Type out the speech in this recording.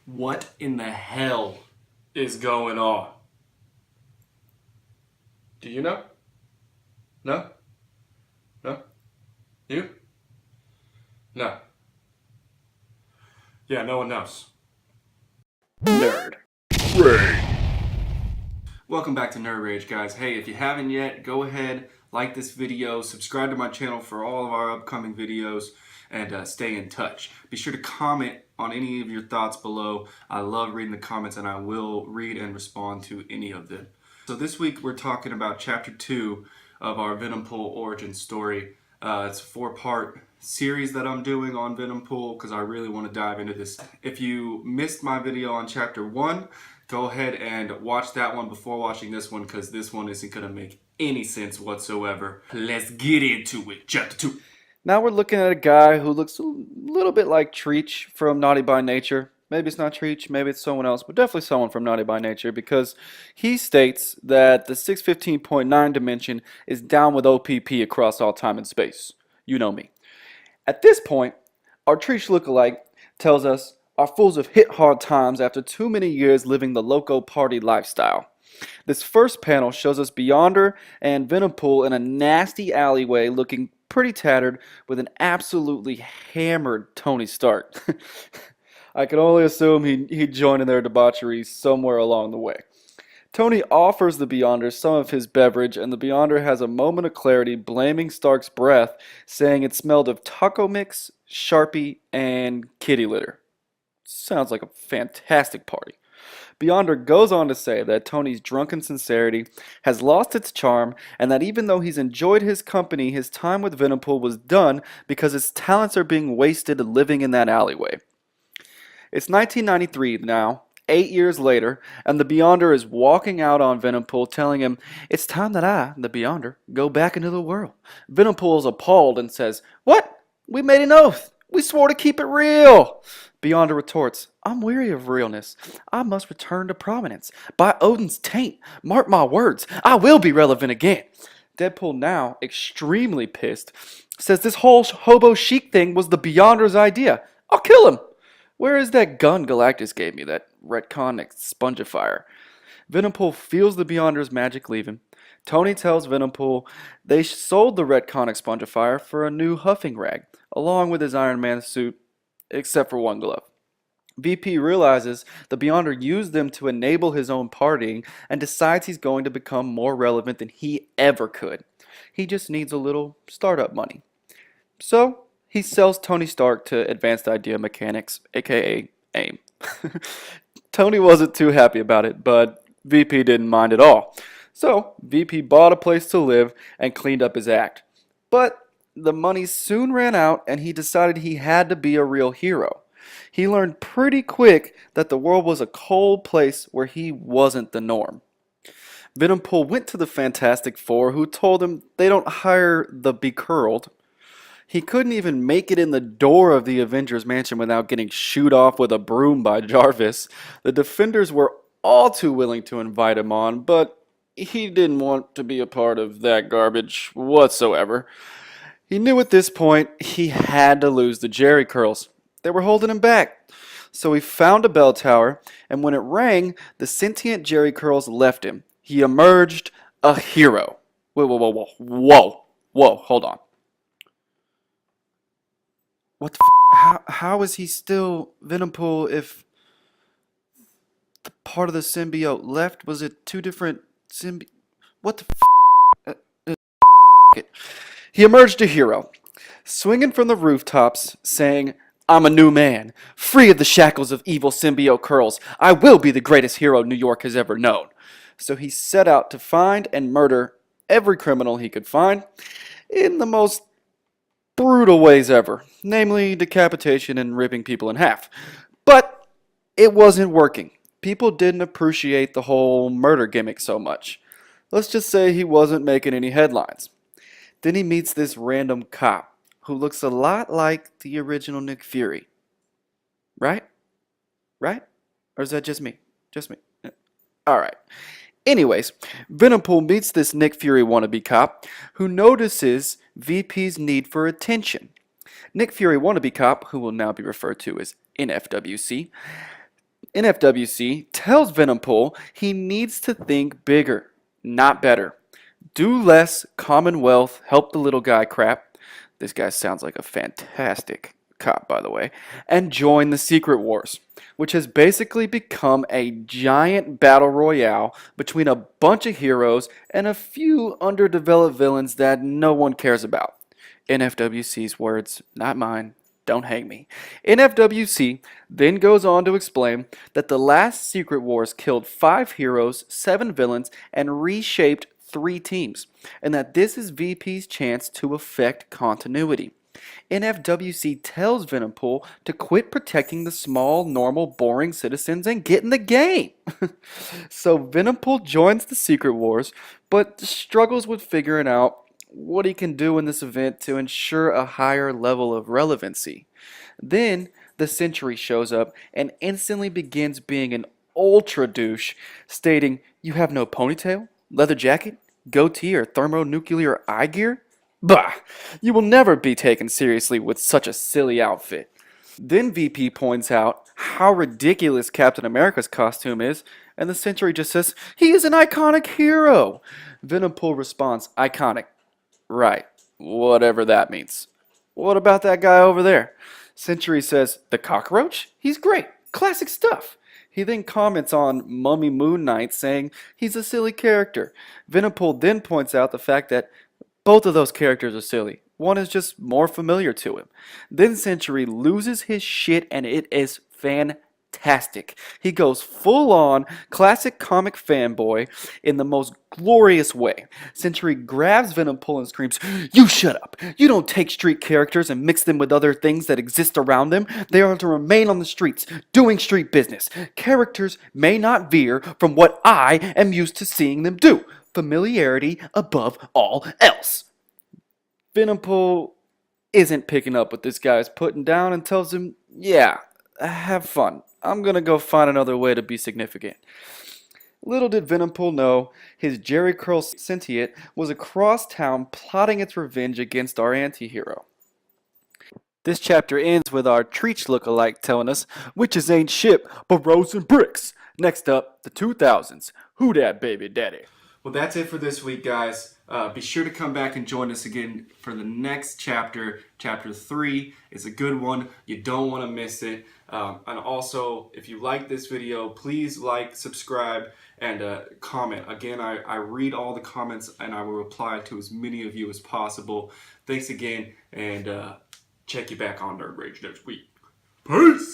What in the hell is going on? Do you know? No? No? You? No. Yeah, no one knows. Nerd. Welcome back to Nerd Rage, guys. Hey, if you haven't yet, go ahead, like this video, subscribe to my channel for all of our upcoming videos, and stay in touch. Be sure to comment on any of your thoughts below. I love reading the comments, and I will read and respond to any of them. So this week we're talking about Chapter 2 of our Venompool origin story. It's a 4-part series that I'm doing on Venompool because I really want to dive into this. If you missed my video on Chapter 1, go ahead and watch that one before watching this one because this one isn't going to make any sense whatsoever. Let's get into it. Chapter 2. Now we're looking at a guy who looks a little bit like Treach from Naughty by Nature. Maybe it's not Treach, maybe it's someone else, but definitely someone from Naughty by Nature because he states that the 615.9 dimension is down with OPP across all time and space. You know me. At this point, our Treach lookalike tells us our fools have hit hard times after too many years living the loco party lifestyle. This first panel shows us Beyonder and Venompool in a nasty alleyway looking pretty tattered with an absolutely hammered Tony Stark. I can only assume he joined in their debauchery somewhere along the way. Tony offers the Beyonder some of his beverage, and the Beyonder has a moment of clarity, blaming Stark's breath, saying it smelled of taco mix, Sharpie, and kitty litter. Sounds like a fantastic party. Beyonder goes on to say that Tony's drunken sincerity has lost its charm, and that even though he's enjoyed his company, his time with Venompool was done because his talents are being wasted living in that alleyway. It's 1993 now, 8 years later, and the Beyonder is walking out on Venompool telling him, "It's time that I, the Beyonder, go back into the world." Venompool is appalled and says, "What? We made an oath. We swore to keep it real." Beyonder retorts, "I'm weary of realness. I must return to prominence. By Odin's taint, mark my words, I will be relevant again." Deadpool, now extremely pissed, says this whole hobo chic thing was the Beyonder's idea. I'll kill him. Where is that gun Galactus gave me, that retcon spongifier? Venompool feels the Beyonder's magic leaving. Tony tells Venompool they sold the retconic spongifier for a new huffing rag, along with his Iron Man suit, except for one glove. VP realizes the Beyonder used them to enable his own partying and decides he's going to become more relevant than he ever could. He just needs a little startup money. So he sells Tony Stark to Advanced Idea Mechanics, aka AIM. Tony wasn't too happy about it, but VP didn't mind at all. So VP bought a place to live and cleaned up his act. But the money soon ran out and he decided he had to be a real hero. He learned pretty quick that the world was a cold place where he wasn't the norm. Venompool went to the Fantastic Four, who told him they don't hire the becurled. He couldn't even make it in the door of the Avengers mansion without getting shooed off with a broom by Jarvis. The Defenders were all too willing to invite him on, but he didn't want to be a part of that garbage whatsoever. He knew at this point he had to lose the Jerry curls. They were holding him back. So he found a bell tower, and when it rang, the sentient Jerry curls left him. He emerged a hero. Whoa, hold on. What the how is he still Venompool if the part of the symbiote left? Was it two different What the it. He emerged a hero, swinging from the rooftops, saying, "I'm a new man, free of the shackles of evil symbiote curls. I will be the greatest hero New York has ever known." So he set out to find and murder every criminal he could find in the most brutal ways ever, namely decapitation and ripping people in half. But it wasn't working. People didn't appreciate the whole murder gimmick so much. Let's just say he wasn't making any headlines. Then he meets this random cop who looks a lot like the original Nick Fury. Right? Right? Or is that just me? Just me. Alright. Anyways, Venompool meets this Nick Fury wannabe cop who notices VP's need for attention. Nick Fury wannabe cop, who will now be referred to as NFWC, NFWC tells Venompool he needs to think bigger, not better. Do less Commonwealth, help the little guy crap. This guy sounds like a fantastic cop, by the way. And join the Secret Wars, which has basically become a giant battle royale between a bunch of heroes and a few underdeveloped villains that no one cares about. NFWC's words, not mine. Don't hang me. NFWC then goes on to explain that the last Secret Wars killed 5 heroes, 7 villains, and reshaped 3 teams, and that this is VP's chance to affect continuity. NFWC tells Venompool to quit protecting the small, normal, boring citizens and get in the game. So Venompool joins the Secret Wars, but struggles with figuring out what he can do in this event to ensure a higher level of relevancy. Then the Sentry shows up and instantly begins being an ultra douche, stating, "You have no ponytail, leather jacket, goatee, or thermonuclear eye gear? Bah! You will never be taken seriously with such a silly outfit." Then VP points out how ridiculous Captain America's costume is, and the Sentry just says, "He is an iconic hero." Venompool responds, "Iconic. Right. Whatever that means. What about that guy over there?" Sentry says, "The cockroach? He's great. Classic stuff." He then comments on Mummy Moon Knight, saying he's a silly character. Venompool then points out the fact that both of those characters are silly. One is just more familiar to him. Then Sentry loses his shit, and it is fantastic. He goes full on classic comic fanboy in the most glorious way. Sentry grabs Venompool and screams, "You shut up! You don't take street characters and mix them with other things that exist around them. They are to remain on the streets, doing street business. Characters may not veer from what I am used to seeing them do. Familiarity above all else." Venompool isn't picking up what this guy is putting down and tells him, "Yeah, have fun. I'm gonna go find another way to be significant." Little did Venompool know his Jerry Curl Sentient was across town plotting its revenge against our anti-hero. This chapter ends with our Treach lookalike telling us, "Witches ain't shit, but roads and bricks." Next up, the 2000s. Who dat baby daddy? Well, that's it for this week, guys. Be sure to come back and join us again for the next chapter. Chapter 3 is a good one. You don't want to miss it. And also, if you like this video, please like, subscribe, and comment. Again, I read all the comments, and I will reply to as many of you as possible. Thanks again, and check you back on Nerd Rage next week. Peace!